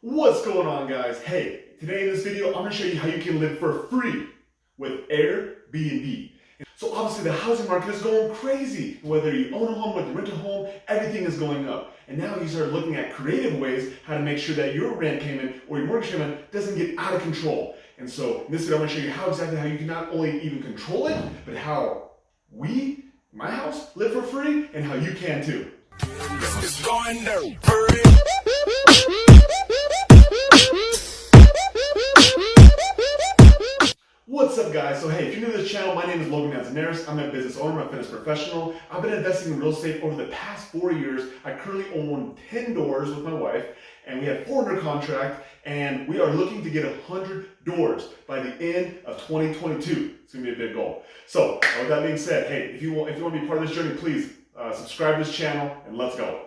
What's going on, guys? Hey, today in this video, I'm going to show you how you can live for free with Airbnb. So obviously the housing market is going crazy. Whether you own a home, whether you rent a home, everything is going up. And now you start looking at creative ways how to make sure that your rent payment or your mortgage payment doesn't get out of control. And so in this video, I'm going to show you how you can not only even control it, but how we, my house, live for free and how you can too. It's going down. What's up, guys? So hey, if you're new to this channel, my name is Logan Manzanares. I'm a business owner, I'm a fitness professional. I've been investing in real estate over the past 4 years. I currently own 10 doors with my wife, and we have 4 under contract, and we are looking to get 100 doors by the end of 2022. It's gonna be a big goal. So with that being said, hey, if you want to be part of this journey, please subscribe to this channel and let's go.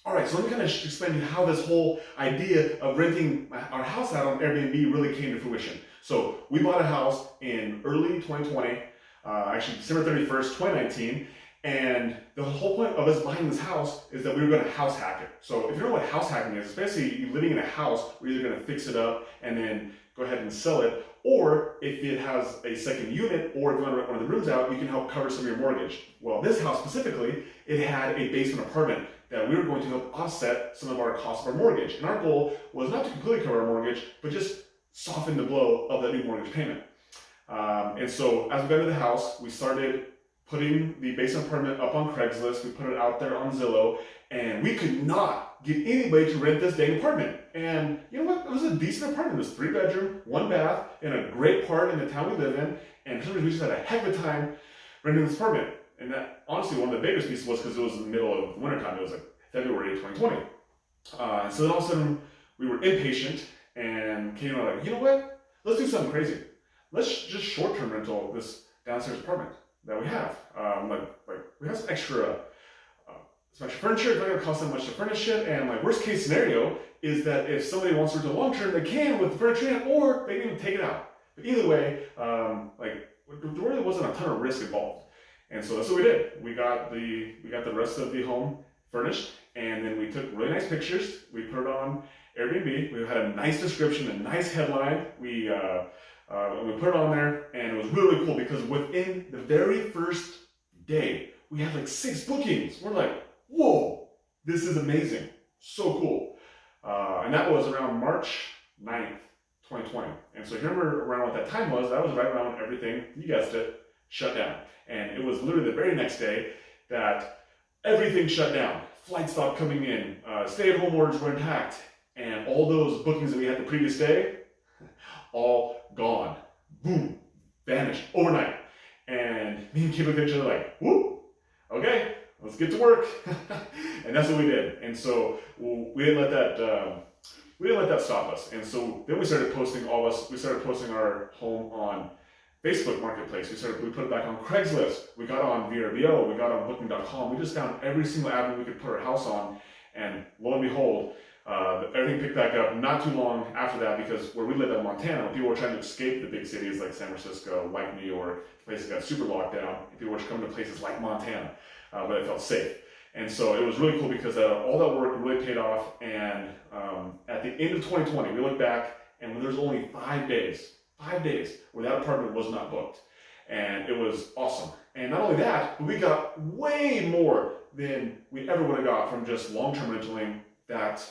All right, so let me kind of explain to you how this whole idea of renting our house out on Airbnb really came to fruition. So we bought a house in early 2020, actually December 31st, 2019, and the whole point of us buying this house is that we were going to house hack it. So if you don't know what house hacking is, it's basically you living in a house, we're either going to fix it up and then go ahead and sell it, or if it has a second unit, or if you want to rent one of the rooms out, you can help cover some of your mortgage. Well, this house specifically, it had a basement apartment that we were going to help offset some of our costs of our mortgage. And our goal was not to completely cover our mortgage, but just soften the blow of that new mortgage payment. And so as we got into the house, we started putting the basement apartment up on Craigslist. We put it out there on Zillow, and we could not get anybody to rent this dang apartment. And you know what? It was a decent apartment. It was 3 bedroom, 1 bath, in a great part in the town we live in. And for some reason, we just had a heck of a time renting this apartment. And that, honestly, one of the biggest pieces was because it was in the middle of the winter time. It was like February of 2020. So then all of a sudden, we were impatient and came out like, you know what? Let's do something crazy. Let's just short-term rental this downstairs apartment that we have. We have some extra furniture. It's not going to cost that much to furnish it. And like worst case scenario is that if somebody wants to rent a long-term, they can with the furniture in, or they can even take it out. But either way, there really wasn't a ton of risk involved. And so that's what we did. We got the rest of the home furnished, and then we took really nice pictures. We put it on Airbnb. We had a nice description, a nice headline. We put it on there, and it was really cool because within the very first day, we had like 6 bookings. We're like, whoa, this is amazing. So cool. And that was around March 9th, 2020. And so if you remember around what that time was, that was right around when everything, you guessed it, shut down. And it was literally the very next day that everything shut down. Flights stopped coming in, stay-at-home orders were intact, and all those bookings that we had the previous day, all gone. Boom, vanished overnight. And me and Kid looked at each other like, whoop, okay, let's get to work. And that's what we did. And so we didn't let that stop us. And so then we started posting our home on Facebook Marketplace. We put it back on Craigslist. We got on VRBO. We got on Booking.com. We just found every single avenue we could put our house on, and lo and behold, everything picked back up. Not too long after that, because where we live in Montana, people were trying to escape the big cities like San Francisco, like New York. Places got super locked down, and people were coming to places like Montana, where they felt safe. And so it was really cool because all that work really paid off. And at the end of 2020, we looked back, and there was only 5 days where that apartment was not booked. And it was awesome. And not only that, but we got way more than we ever would have got from just long-term rentaling that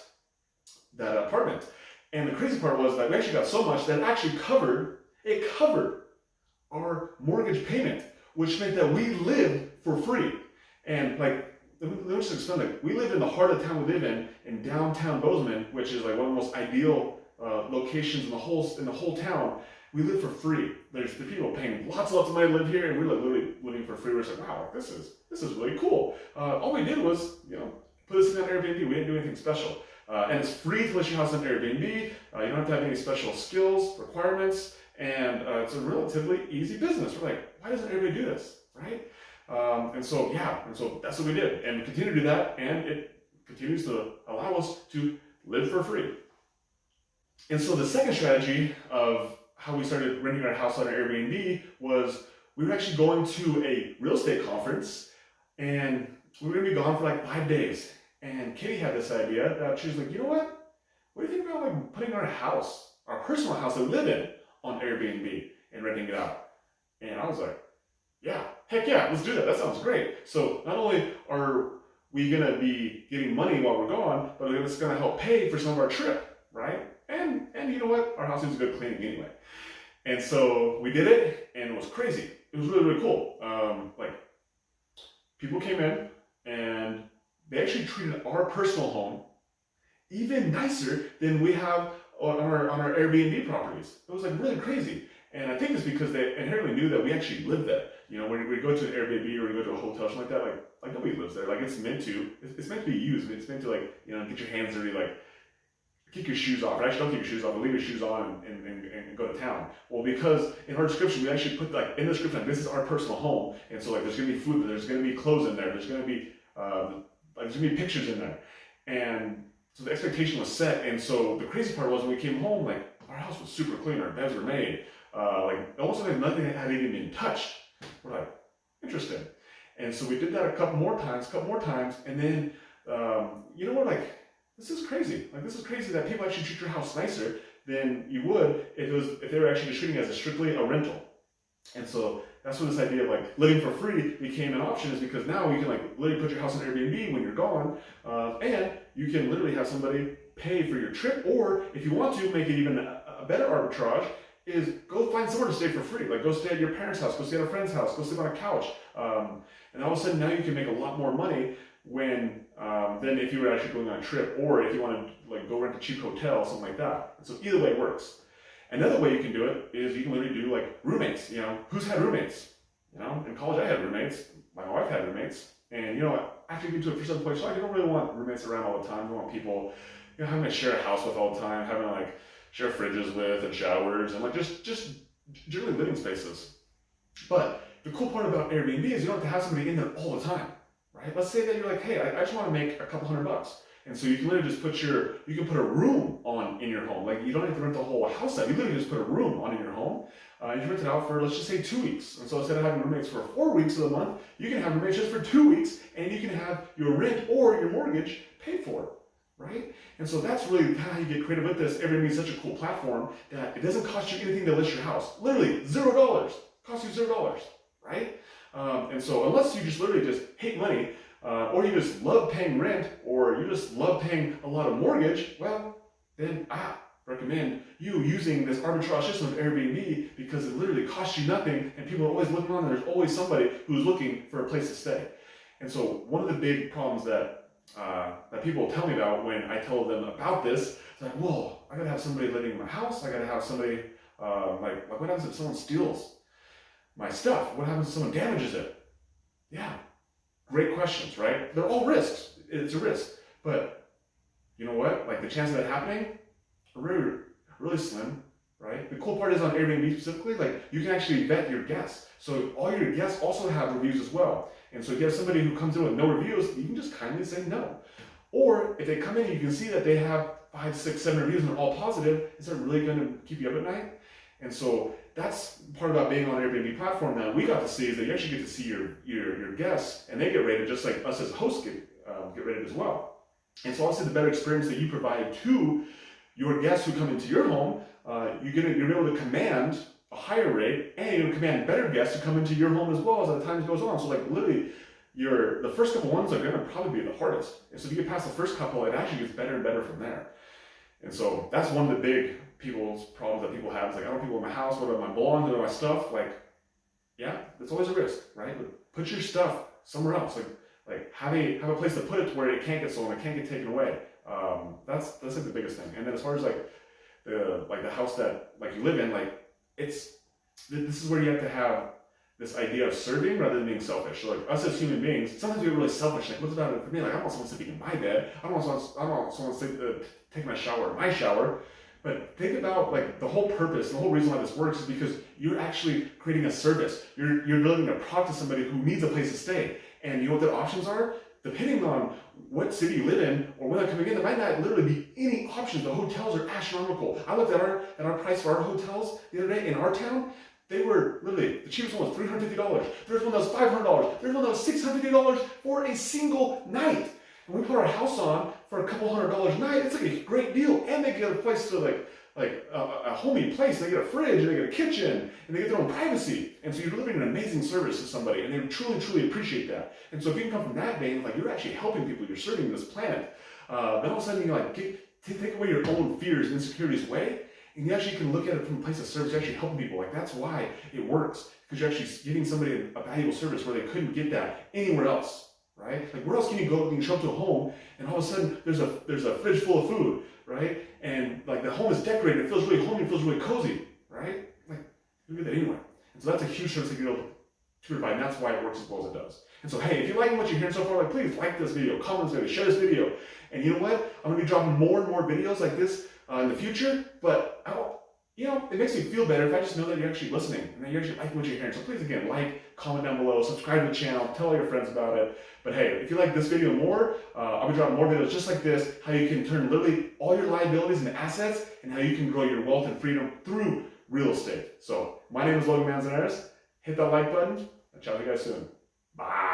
apartment. And the crazy part was that we actually got so much that it actually covered our mortgage payment, which meant that we lived for free. And like, let me just explain, like, we live in the heart of the town we live in downtown Bozeman, which is like one of the most ideal locations in the whole town. We live for free. There's the people paying lots and lots of money to live here, and we're like literally living for free. We're just like, wow, this is really cool. All we did was, put this thing on Airbnb. We didn't do anything special. And it's free to list your house on Airbnb. You don't have to have any special skills, requirements, and it's a relatively easy business. We're like, why doesn't everybody do this, right? And so that's what we did, and we continue to do that, and it continues to allow us to live for free. And so the second strategy of how we started renting our house on Airbnb was we were actually going to a real estate conference, and we were going to be gone for like 5 days. And Kitty had this idea that she was like, you know what? What do you think about like putting our house, our personal house that we live in, on Airbnb and renting it out? And I was like, yeah, heck yeah, let's do that. That sounds great. So not only are we gonna be getting money while we're gone, but it's gonna help pay for some of our trip, right? And you know what? Our house needs a good cleaning anyway. And so we did it, and it was crazy. It was really, really cool. Like, people came in, and they actually treated our personal home even nicer than we have on our Airbnb properties. It was like really crazy. And I think it's because they inherently knew that we actually lived there. You know, when we go to an Airbnb or we go to a hotel, something like that, like nobody lives there. Like, it's meant to be used. It's meant to, like, you know, get your hands dirty, like, kick your shoes off. Or actually, don't kick your shoes off, but leave your shoes on and go to town. Well, because in our description, we actually put, like, in the description, like, this is our personal home. And so, like, there's going to be food, there's going to be clothes in there, there's going to be, there's going to be pictures in there. And so the expectation was set. And so the crazy part was when we came home, like, our house was super clean, our beds were made. Like, almost like nothing had even been touched. We're like, interesting. And so we did that a couple more times, and then, you know what, like, this is crazy. Like, this is crazy that people actually treat your house nicer than you would if they were actually just treating it as strictly a rental. And so that's when this idea of like living for free became an option, is because now you can like literally put your house on Airbnb when you're gone, and you can literally have somebody pay for your trip, or if you want to make it even a better arbitrage, is go find somewhere to stay for free. Like, go stay at your parents' house, go stay at a friend's house, go sleep on a couch. And all of a sudden now you can make a lot more money when than if you were actually going on a trip, or if you want to like go rent a cheap hotel, something like that. And so either way works. Another way you can do it is you can literally do like roommates. You know, who's had roommates? You know, in college I had roommates. My wife had roommates. And you know, after you get to a certain place, like, you don't really want roommates around all the time. You want people, you know, having to share a house with all the time, having to like share fridges with and showers and like just generally living spaces. But the cool part about Airbnb is you don't have to have somebody in there all the time, right? Let's say that you're like, hey, I just want to make a couple $100. And so you can literally just you can put a room on in your home. Like, you don't have to rent the whole house out. You literally just put a room on in your home. You rent it out for, let's just say, 2 weeks. And so instead of having roommates for 4 weeks of the month, you can have roommates just for 2 weeks, and you can have your rent or your mortgage paid for, right? And so that's really how you get creative with this. Airbnb is such a cool platform that it doesn't cost you anything to list your house. Literally $0. Costs you $0, right? And so unless you just literally just hate money, or you just love paying rent, or you just love paying a lot of mortgage, well, then I recommend you using this arbitrage system of Airbnb, because it literally costs you nothing, and people are always looking on, and there's always somebody who's looking for a place to stay. And so one of the big problems that people tell me about when I tell them about this is like, whoa, I gotta have somebody living in my house, I gotta have somebody, like what happens if someone steals my stuff? What happens if someone damages it? Yeah. Great questions, right? They're all risks. It's a risk. But you know what? Like, the chance of that happening are really, really slim, right? The cool part is on Airbnb specifically, like, you can actually vet your guests. So all your guests also have reviews as well. And so if you have somebody who comes in with no reviews, you can just kindly say no. Or if they come in and you can see that they have 5, 6, 7 reviews and they're all positive, is that really going to keep you up at night? And so that's part about being on an Airbnb platform that we got to see, is that you actually get to see your guests, and they get rated just like us as hosts get rated as well. And so obviously the better experience that you provide to your guests who come into your home, you're able to command a higher rate, and you're going to command better guests to come into your home as well as the time goes on. So like, literally, the first couple ones are going to probably be the hardest. And so if you get past the first couple, it actually gets better and better from there. And so that's one of the big people's problems that people have. Is like, I don't want people in my house, what about my belongings, what about my stuff? Like, yeah, it's always a risk, right? But put your stuff somewhere else. Like have a place to put it to where it can't get stolen, it can't get taken away. That's like the biggest thing. And then as far as like the house that like you live in, like, this is where you have to have this idea of serving rather than being selfish. So like, us as human beings, sometimes we're really selfish. Like, what's about it for me? Like, I don't want someone sleeping in my bed. I don't want someone taking my shower. But think about like the whole purpose, the whole reason why this works is because you're actually creating a service. You're delivering a product to somebody who needs a place to stay. And you know what their options are? Depending on what city you live in or when they're coming in, there might not literally be any options. The hotels are astronomical. I looked at our price for our hotels the other day in our town. They were literally, the cheapest one was $350. There's one that was $500. There's one that was $650 for a single night. And we put our house on for a couple $100 a night. It's like a great deal. And they get a place to like a homey place. They get a fridge, and they get a kitchen, and they get their own privacy. And so you're delivering an amazing service to somebody, and they truly, truly appreciate that. And so if you can come from that vein, like you're actually helping people, you're serving this planet, then all of a sudden you like take away your own fears and insecurities away, and you actually can look at it from a place of service. You're actually helping people. Like that's why it works, because you're actually giving somebody a valuable service where they couldn't get that anywhere else, right? Like where else can you go? You can show up to a home, and all of a sudden there's a fridge full of food, right? And like the home is decorated, it feels really homey, it feels really cozy, right? Like you can get that anywhere. And so that's a huge service that you're able to provide, and that's why it works as well as it does. And so hey, if you're liking what you're hearing so far, like please like this video, comment this video, share this video. And you know what? I'm gonna be dropping more and more videos like this in the future, but it makes me feel better if I just know that you're actually listening and that you're actually liking what you're hearing. So please, again, like, comment down below, subscribe to the channel, tell all your friends about it. But hey, if you like this video more, I'll be dropping more videos just like this, how you can turn literally all your liabilities into assets and how you can grow your wealth and freedom through real estate. So my name is Logan Manzanares. Hit that like button. I'll chat with you guys soon. Bye.